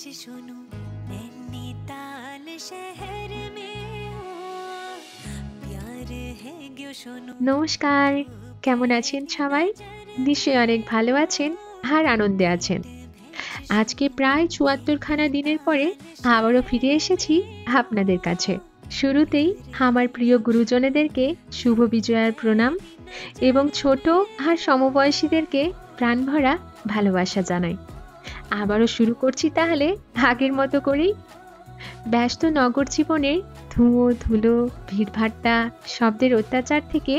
सुनो नैनीताल शहर में प्यार है क्यों सुनो। নমস্কার, কেমন আছেন সবাই? নিশ্চয়ই অনেক ভালো আছেন আর আনন্দে আছেন। আজকে প্রায় ৭৪ খানা দিনের পরে আবারও ফিরে এসেছি আপনাদের কাছে। শুরুতেই আমার প্রিয় গুরুজনেদেরকে শুভ বিজয়ার প্রণাম এবং ছোট আর সমবয়সীদেরকে প্রাণভরা ভালোবাসা জানাই। আবারও শুরু করছি তাহলে আগের মতো করেই। ব্যস্ত নগর জীবনের ধুঁয়ো ধুলো ভিড়ভাট্টা শব্দের অত্যাচার থেকে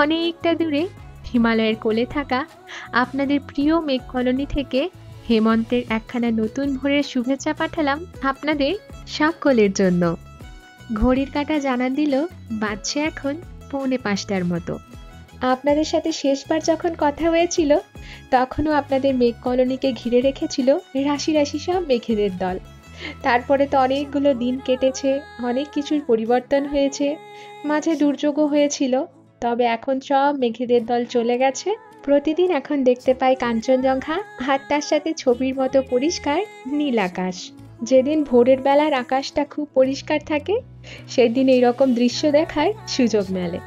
অনেকটা দূরে হিমালয়ের কোলে থাকা আপনাদের প্রিয় মেঘ কলোনি থেকে হেমন্তের একখানা নতুন ভোরের শুভেচ্ছা পাঠালাম আপনাদের সকলের জন্য। ঘড়ির কাঁটা জানান দিল বাজছে এখন 4:45টার মতো। আপনাদের সাথে শেষবার যখন কথা হয়েছিল তখনও আপনাদের মেঘ কলোনিকে ঘিরে রেখেছিল রাশি রাশি সব মেঘেদের দল। তারপরে তো অনেকগুলো দিন কেটেছে, অনেক কিছুর পরিবর্তন হয়েছে, মাঝে দুর্যোগও হয়েছিল, তবে এখন সব মেঘেদের দল চলে গেছে। প্রতিদিন এখন দেখতে পাই কাঞ্চনজঙ্ঘা আর তার সাথে ছবির মতো পরিষ্কার নীল আকাশ। যেদিন ভোরের বেলার আকাশটা খুব পরিষ্কার থাকে সেদিন এইরকম দৃশ্য দেখার সুযোগ মেলে,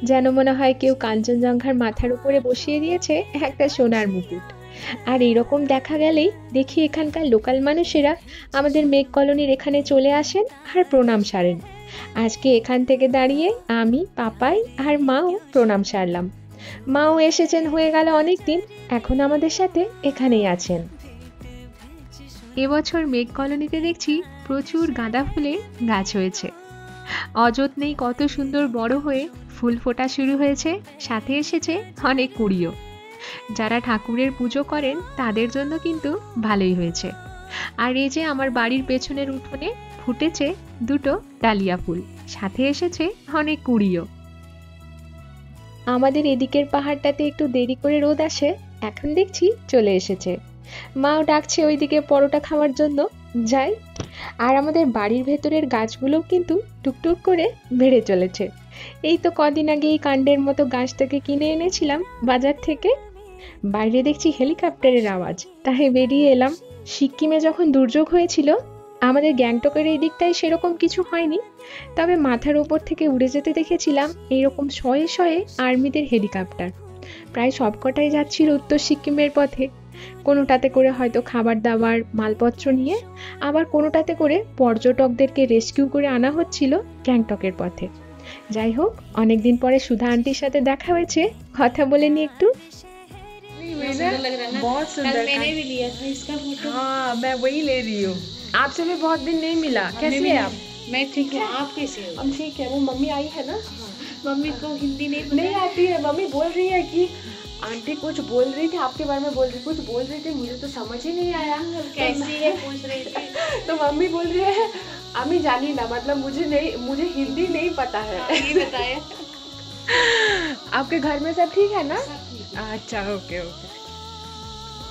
যেন মনে হয় কেউ কাঞ্চনজঙ্ঘার মাথার উপরে বসিয়ে দিয়েছে একটা সোনার মুকুট। আর এইরকম দেখা গেলেই দেখি এখানকার লোকাল মানুষেরা আমাদের মেঘ কলোনির এখানে চলে আসেন আর প্রণাম সারেন। আজকে এখান থেকে দাঁড়িয়ে আমি, পাপাই আর মাও প্রণাম সারলাম। মাও এসেছেন হয়ে গেল অনেক দিন, এখন আমাদের সাথে এখানেই আছেন। এবছর মেঘ কলোনিতে দেখছি প্রচুর গাঁদা ফুলের গাছ হয়েছে, অযত্নেই কত সুন্দর বড় হয়ে ফুল ফোটা শুরু হয়েছে, সাথে এসেছে অনেক কুড়িও। যারা ঠাকুরের পুজো করেন তাদের জন্য কিন্তু ভালোই হয়েছে। আর এই যে আমার বাড়ির পেছনের উঠোনে ফুটেছে দুটো ডালিয়া ফুল, সাথে এসেছে অনেক কুড়িও। আমাদের এদিকের পাহাড়টাতে একটু দেরি করে রোদ আসে, এখন দেখছি চলে এসেছে। মাও ডাকছে ওইদিকে পরোটা খাওয়ার জন্য, যাই। আর আমাদের বাড়ির ভেতরের গাছগুলোও কিন্তু টুকটুক করে বেড়ে চলেছে। এই তো কদিন আগে এই কাণ্ডের মতো গাছটাকে কিনে এনেছিলাম বাজার থেকে। বাইরে দেখছি হেলিকপ্টারের আওয়াজ, তাই বেরিয়ে এলাম। সিকিমে যখন দুর্যোগ হয়েছিল আমাদের গ্যাংটকের এই দিকটায় সেরকম কিছু হয়নি, তবে মাথার ওপর থেকে উড়ে যেতে দেখেছিলাম এইরকম শয়ে শয়ে আর্মিদের হেলিকপ্টার। প্রায় সবকটাই যাচ্ছিল উত্তর সিকিমের পথে, কোনোটাতে করে হয়তো খাবার দাবার মালপত্র নিয়ে, আবার কোনোটাতে করে পর্যটকদেরকে রেস্কিউ করে আনা হচ্ছিল গ্যাংটকের পথে। যাই হোক, অনেকদিন পরে সুধা আন্টির সাথে দেখা হয়েছে, কথা বলে নি একটু। बहुत सुंदर। कल मैंने भी लिया था इसका फोटो। हाँ, मैं वही ले रही हूँ। आपसे भी बहुत दिन नहीं मिला। कैसी है आप? मैं ठीक हूँ, आप कैसे हो? हम ठीक है। वो मम्मी आई है ना? मम्मी को हिंदी नहीं नहीं आती है। मम्मी बोल रही है कि आंटी कुछ बोल रही थी आपके बारे में, कुछ बोल रही थी, मुझे तो समझ ही नहीं आया कैसी है पूछ रही थी। तो मम्मी बोल रही है আমি জানি না, मतलब मुझे हिंदी नहीं पता है। ये बताया। आपके घर में सब ठीक है ना? अच्छा, ओके ओके।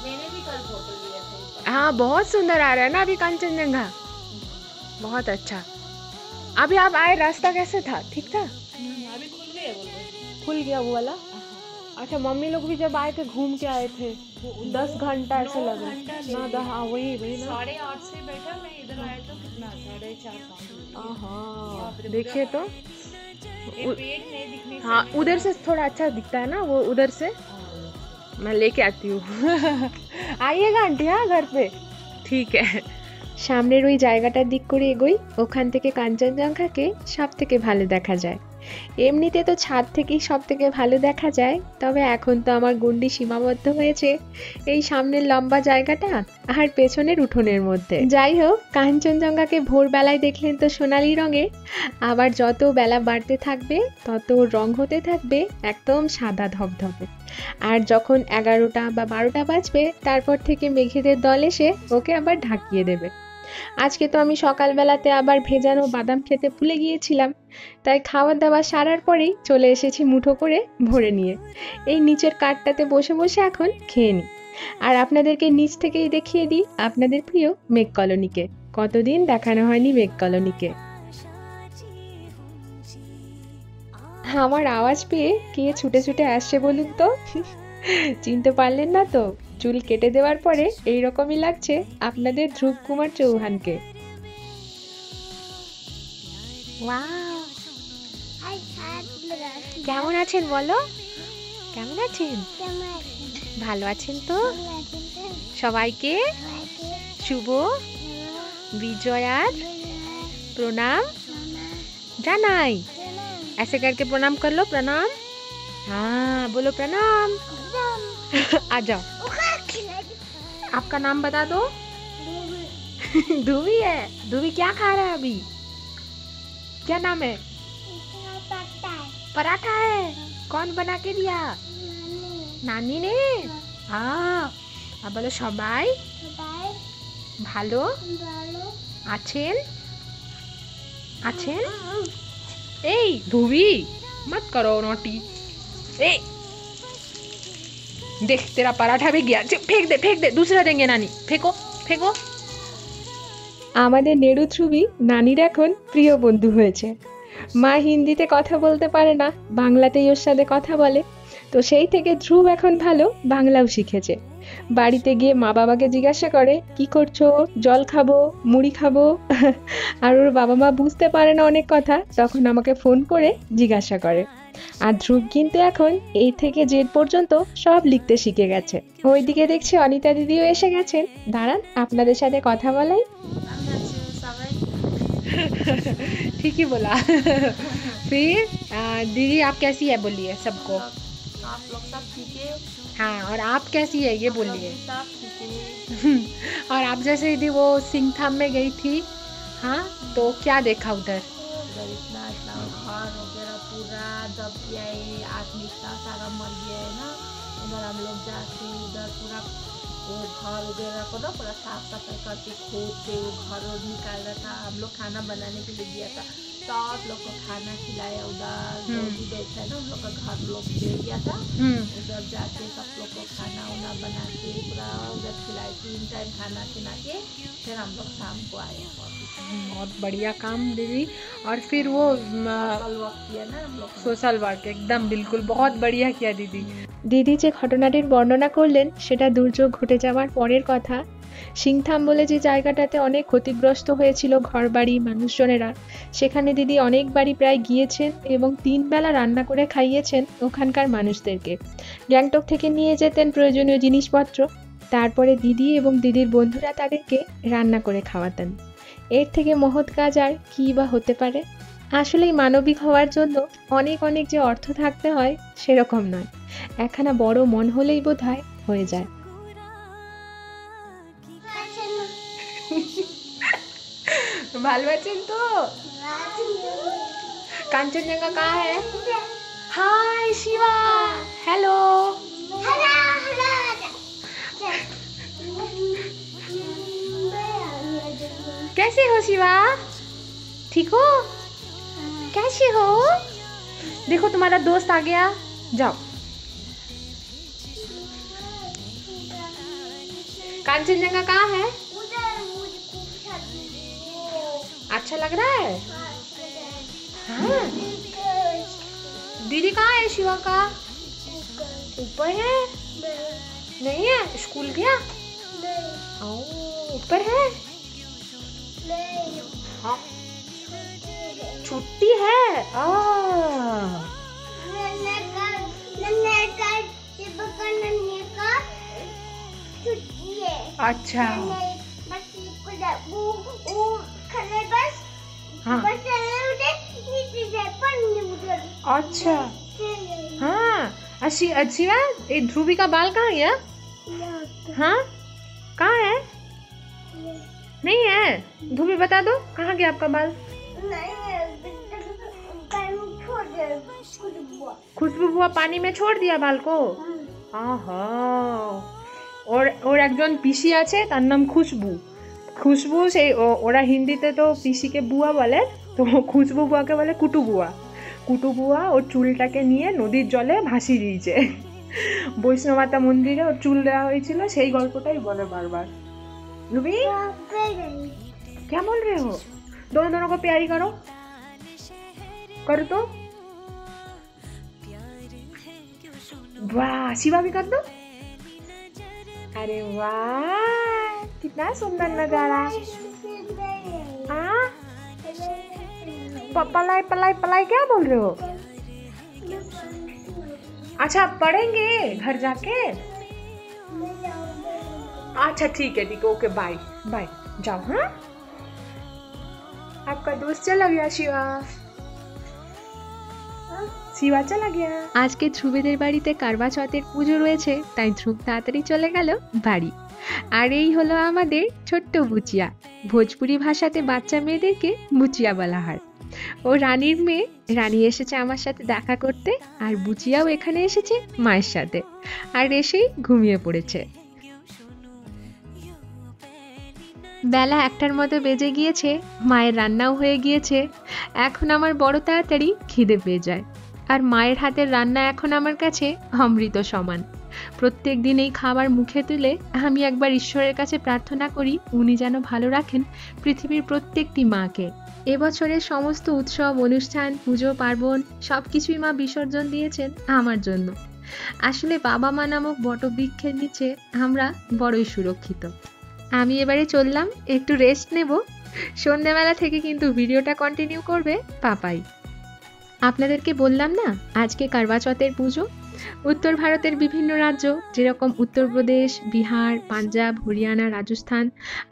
मैंने भी कल फोटो लिया था। हाँ, बहुत सुंदर आ रहा है ना अभी कांचनजंगा, बहुत अच्छा। अभी आप आए, रास्ता कैसे था? ठीक था? अभी खुल गया बोलो। खुल गया वो वाला? अच्छा, मम्मी लोग भी जब आए थे घूम के आए थे, 10 घंटा ऐसे लगा ना? हाँ, वही ना। 8:30 से बैठा, मैं इधर आया तो कितना 4:30-5। हाँ, देखिए तो ये पेड़ नहीं दिखने से। हाँ, उधर से थोड़ा अच्छा दिखता है ना, वो उधर से मैं लेके आती हूँ। आइएगा आंटी, हाँ, घर पे। ठीक है। সামনের ওই জায়গাটার দিক করে এগোই, ওখান থেকে কাঞ্চনজঙ্ঘাকে সব থেকে ভালো দেখা যায়। এমনিতে তো ছাদ থেকেই সব থেকে ভালো দেখা যায়, তবে এখন তো আমার গণ্ডি সীমাবদ্ধ হয়েছে এই সামনের লম্বা জায়গাটা আর পেছনের উঠোনের মধ্যে। যাই হোক, কাঞ্চনজঙ্ঘাকে ভোরবেলায় দেখলেন তো সোনালি রঙের, আবার যত বেলা বাড়তে থাকবে তত রং হতে থাকবে একদম সাদা ধবধবে। আর যখন 11টা বা 12টা বাজবে তারপর থেকে মেঘেদের দল এসে ওকে আবার ঢাকিয়ে দেবে। আজকে তো আমি সকালবেলাতে আবার ভেজানো বাদাম খেতে ভুলে গিয়েছিলাম, তাই খাওয়া দাওয়া সারার পরেই চলে এসেছি মুঠো করে ভরে নিয়ে। এই নিচের কাঠটাতে বসে বসে এখন খেয়ে নিই, আর আপনাদেরকে নিচ থেকেই দেখিয়ে দিই আপনাদের প্রিয় মেঘ কলোনিকে। কতদিন দেখানো হয়নি মেঘ কলোনিকে। আমার আওয়াজ পেয়ে কে ছুটে ছুটে আসছে বলুন তো? চিনতে পারলেন না তো? চুল কেটে দেওয়ার পরে এইরকমই লাগছে আপনাদের ধ্রুব কুমার চৌহানকে। ওয়াও, কেমন আছেন বলো, কেমন আছেন? ভালো আছেন তো? সবাইকে শুভ বিজয়ার प्रणाम জানাই। ऐसे करके प्रणाम कर लो, प्रणाम। हाँ बोलो प्रणाम। आ जाओ, आपका नाम बता दो। धुवी है। धुवी क्या खा रहा है अभी? क्या नाम है? पराठा है। कौन बना के दिया? नानी ने। हाँ, अब बोलो সবাই ভালো আছেন? আছেন? এই ধুবি मत करो नोटी। ए देख तेरा पराठा भी गया, फेंक दे, दूसरा देंगे नानी। फेंको फेंको। আমাদের নেড়ু ধ্রুবী নানির এখন প্রিয় বন্ধু হয়েছে। মা হিন্দিতে কথা বলতে পারে না, বাংলাতেই ওর সাথে কথা বলে, তো সেই থেকে ধ্রুব এখন ভালো বাংলাও শিখেছে। বাড়িতে গিয়ে মা বাবাকে জিজ্ঞাসা করে কি করছো, জল খাবো, মুড়ি খাবো। আর ওর বাবা মা বুঝতে পারে না অনেক কথা, তখন আমাকে ফোন করে জিজ্ঞাসা করে। আর ধ্রুব কিন্তু এখন এই থেকে জেড পর্যন্ত সব লিখতে শিখে গেছে। ওইদিকে দেখছি অনিতা দিদিও এসে গেছেন, দাঁড়ান আপনাদের সাথে কথা বলাই। ठीक ही बोला। फिर दीदी आप कैसी है बोलिए सबको। आप लोग सब ठीक है? हाँ, और आप कैसी है ये बोलिए। सब ठीक है। और आप जैसे यदि वो सिंगथाम में गई थी, हाँ, तो क्या देखा उधर? उधर इतना इतना घर वगैरह पूरा दब गया है, आदमी इतना सारा मर गया है ना। उधर हम लोग जाके उधर पूरा वो घर वगैरह को ना पूरा साफ सफाई करके खोद के वो घर और निकाल रहा था। हम लोग खाना बनाने के लिए दिया था, सब लोग को खाना खिलाया। उधर जो भी बैठा है ना, उन लोग का घर लोग दे दिया था। उधर जाके सब लोग को खाना वाना बना के पूरा उधर खिलाए, 3 टाइम खाना खिला के फिर हम लोग शाम को आए। बहुत बढ़िया काम दीदी। और फिर वो सोशल वर्क किया ना हम लोग। সোশ্যাল ওয়ার্ক একদম বিলকুল বহুত বড়িয়া কিয়া দিদি। দিদি যে ঘটনাটির বর্ণনা করলেন সেটা দুর্যোগ ঘটে যাওয়ার পরের কথা। সিংথাম বলে যে জায়গাটাতে অনেক ক্ষতিগ্রস্ত হয়েছিল ঘরবাড়ি মানুষজনেরা, সেখানে দিদি অনেকবারই প্রায় গিয়েছেন এবং 3 বেলা রান্না করে খাইয়েছেন ওখানকার মানুষদেরকে। গ্যাংটক থেকে নিয়ে যেতেন প্রয়োজনীয় জিনিসপত্র, তারপরে দিদি এবং দিদির বন্ধুরা তাদেরকে রান্না করে খাওয়াতেন। এর থেকে মহৎ কাজ আর কী বা হতে পারে। আসলেই মানবিক হওয়ার জন্য অনেক অনেক যে অর্থ থাকতে হয় সেরকম নয়, একখানা বড় মন হলেই বোধহয় হয়ে যায়। ভালো আছেন তো? কাঞ্চনজঙ্ঘা কাহা হ্যায়? Hi Shiva, hello. कैसे हो शिवा? ठीक हो? कैसे हो? देखो तुम्हारा दोस्त आ गया, जाओ। कांचनजंगा कहाँ है? अच्छा लग रहा है? हाँ। दीदी कहाँ है शिवा का? ऊपर है? नहीं है, स्कूल गया? ऊपर है? हाँ, छुट्टी है। अच्छा हाँ अच्छा हाँ। शिवा, ये ध्रुवी का बाल कहाँ गया? हाँ, कहाँ है? नहीं है। ध्रुवी बता दो कहाँ गया आपका बाल? खुशबू बुआ पानी में छोड़ दिया बाल को। आहा। और একজন পিসি আছে তার নাম খুশবু। খুশবু সেই ওরা হিন্দিতে তো পিসিকে বুয়া বলে, তো খুশবু বুয়াকে বলে কুটু বুয়া। কুটু বুয়া ওর চুলটাকে নিয়ে নদীর জলে ভাসিয়ে দিয়েছে। বৈষ্ণবমাতা মন্দিরে ওর চুল দেওয়া হয়েছিল, সেই গল্পটাই বলে বারবার। रूबी क्या बोल रहे हो? दोनों दोनों को प्यारी करो, करो तो। वाह, शिवा भी कर दो। अरे वाह, कितना सुंदर नजारा। हाँ, पलाई पलाई पलाई क्या बोल रहे हो? अच्छा, पढ़ेंगे घर जाके? अच्छा ठीक है, ओके, बाय बाय, जाओ। हाँ, आपका दोस्त चला गया, শিবা চলে গিয়া। আজকে ধ্রুবেদের বাড়িতে কারবা চৌথের পুজো রয়েছে, তাই ধ্রুব তাড়াতাড়ি চলে গেল বাড়ি। আর এই হলো আমাদের ছোট্ট বুচিয়া। ভোজপুরি ভাষাতে বাচ্চা মেয়েদেরকে বুচিয়া বলা হয়। ও রানীর মেয়ে, রানী এসেছে আমার সাথে দেখা করতে, আর বুচিয়াও এখানে এসেছে মায়ের সাথে, আর এসেই ঘুমিয়ে পড়েছে। বেলা 1টার মতো বেজে গিয়েছে, মায়ের রান্নাও হয়ে গিয়েছে। এখন আমার বড় তাড়াতাড়ি খিদে পেয়ে যায়, আর মায়ের হাতের রান্না এখন আমার কাছে অমৃত সমান। প্রত্যেক দিন এই খাবার মুখে তুলে আমি একবার ঈশ্বরের কাছে প্রার্থনা করি উনি যেন ভালো রাখেন পৃথিবীর প্রত্যেকটি মাকে। এবছরের সমস্ত উৎসব অনুষ্ঠান, পুজো পার্বণ সবকিছুই মা বিসর্জন দিয়েছেন আমার জন্য। আসলে বাবা মা নামক বটবৃক্ষের নিচে আমরা বড়ই সুরক্ষিত। আমি এবারে চললাম, একটু রেস্ট নেব। সন্ধ্যাবেলা থেকে কিন্তু ভিডিওটা কন্টিনিউ করবে পাপাই। আপনাদেরকে বললাম না আজকে কারবা চৌথের পুজো। উত্তর ভারতের বিভিন্ন রাজ্য যেরকম উত্তরপ্রদেশ, বিহার, পাঞ্জাব, হরিয়ানা, রাজস্থান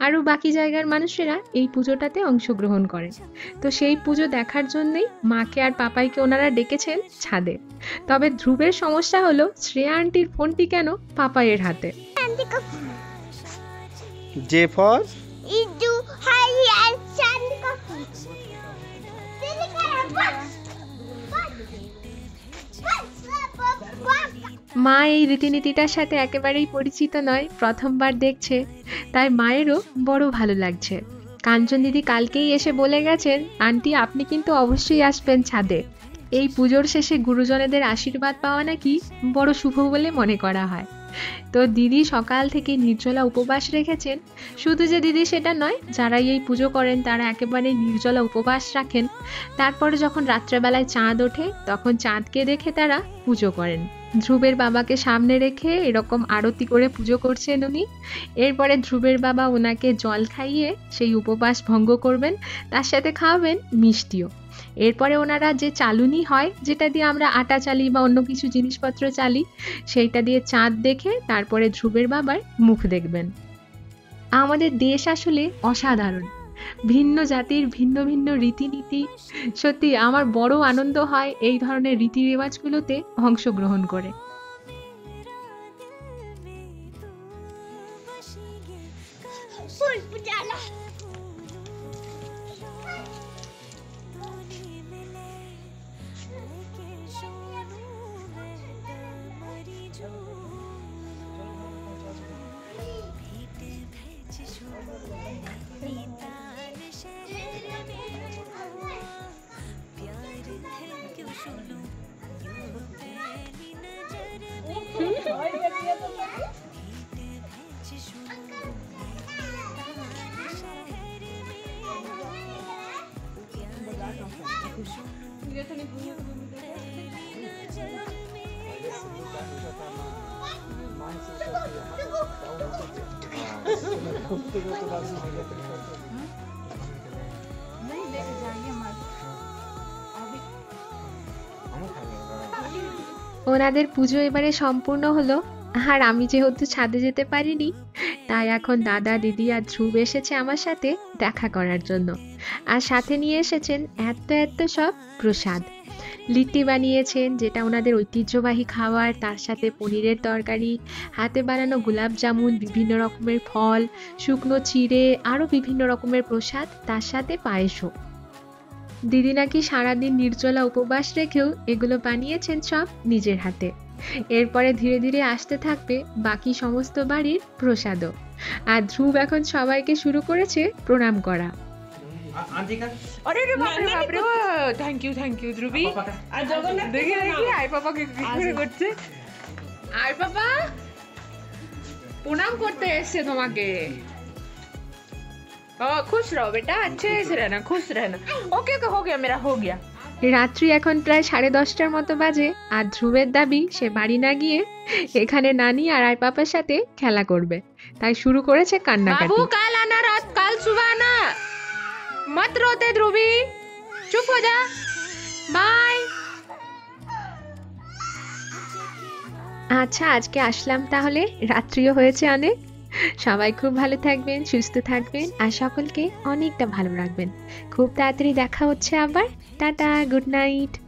আরও বাকি জায়গার মানুষেরা এই পুজোটাতে অংশগ্রহণ করেন। তো সেই পুজো দেখার জন্যই মাকে আর পাপাইকে ওনারা ডেকেছেন ছাদে। তবে ধ্রুবের সমস্যা হলো শ্রেয়া আন্টির ফোনটি কেন পাপাইয়ের হাতে। J for মা এই রীতিনীতিটার সাথে একেবারেই পরিচিত নয়, প্রথমবার দেখছে, তাই মায়েরও বড় ভালো লাগছে। কাঞ্চন দিদি কালকেই এসে বলে গেছেন, আন্টি আপনি কিন্তু অবশ্যই আসবেন ছাদে। এই পুজোর শেষে গুরুজনেদের আশীর্বাদ পাওয়া নাকি বড় শুভ বলে মনে করা হয়। তো দিদি সকাল থেকে নির্জলা উপবাস রেখেছেন। শুধু যে দিদি সেটা নয়, যারা এই পুজো করেন তারা একেবারে নির্জলা উপবাস রাখেন। তারপরে যখন রাত্রেবেলায় চাঁদ ওঠে তখন চাঁদকে দেখে তারা পুজো করেন। ধ্রুবের বাবাকে সামনে রেখে এরকম আরতি করে পুজো করছেন উনি। এরপরে ধ্রুবের বাবা ওনাকে জল খাইয়ে সেই উপবাস ভঙ্গ করবেন, তার সাথে খাওয়াবেন মিষ্টিও। এরপরে ওনারা যে চালুনি হয়, যেটা দিয়ে আমরা আটা চালি বা অন্য কিছু জিনিসপত্র চালি, সেইটা দিয়ে চাঁদ দেখে তারপরে ধ্রুবের বাবার মুখ দেখবেন। আমাদের দেশ আসলে অসাধারণ, ভিন্ন জাতির ভিন্ন ভিন্ন রীতিনীতি। সত্যি আমার বড় আনন্দ হয় এই ধরনের রীতি রেওয়াজগুলোতে অংশগ্রহণ করে। ওনাদের পুজো এবারে সম্পূর্ণ হলো। আর আমি যেহেতু ছাদে যেতে পারিনি, তাই এখন দাদা, দিদি আর ধ্রুব এসেছে আমার সাথে দেখা করার জন্য। আর সাথে নিয়ে এসেছেন এত এত সব প্রসাদ। লিট্টি বানিয়েছেন, যেটা ওনাদের ঐতিহ্যবাহী খাবার, তার সাথে পনিরের তরকারি, হাতে বানানো গোলাপ জামুন, বিভিন্ন রকমের ফল, শুকনো চিড়ে, আরও বিভিন্ন রকমের প্রসাদ, তার সাথে পায়েসও। দিদি নাকি সারাদিন নির্জলা উপবাস রেখেও এগুলো বানিয়েছেন সব নিজের হাতে। এরপরে ধীরে ধীরে আসতে থাকবে বাকি সমস্ত বাড়ির প্রসাদও। আর ধ্রুব এখন সবাইকে শুরু করেছে প্রণাম করা। अरे रे बाप रे बाप रे, थैंक यू ध्रुवी। দেখি আই পাপাকে কি করে করছে। আই পাপা প্রণাম করতে এসেছে তোমাকে। खुश रहो बेटा, अच्छे से रहना, खुश रहना। ओके हो गया मेरा, हो गया। রাত্রি এখন প্রায় 10:30টার মতো বাজে, আর ধ্রুবের দাবি সে বাড়ি না গিয়ে এখানে নানি আর আই পাপার সাথে খেলা করবে, তাই শুরু করেছে কান্নাকাটি। बाबू कल आना, रात कल सुबह आना, मत रोते ध्रुवी, चुप हो जा, बाय। আচ্ছা, আজকে আসলাম তাহলে, রাত্রিও হয়েছে অনেক। সবাই খুব ভালো থাকবেন, সুস্থ থাকবেন আর সকলকে অনেকটা ভালো রাখবেন। খুব তাড়াতাড়ি দেখা হচ্ছে আবার। Tata, good night.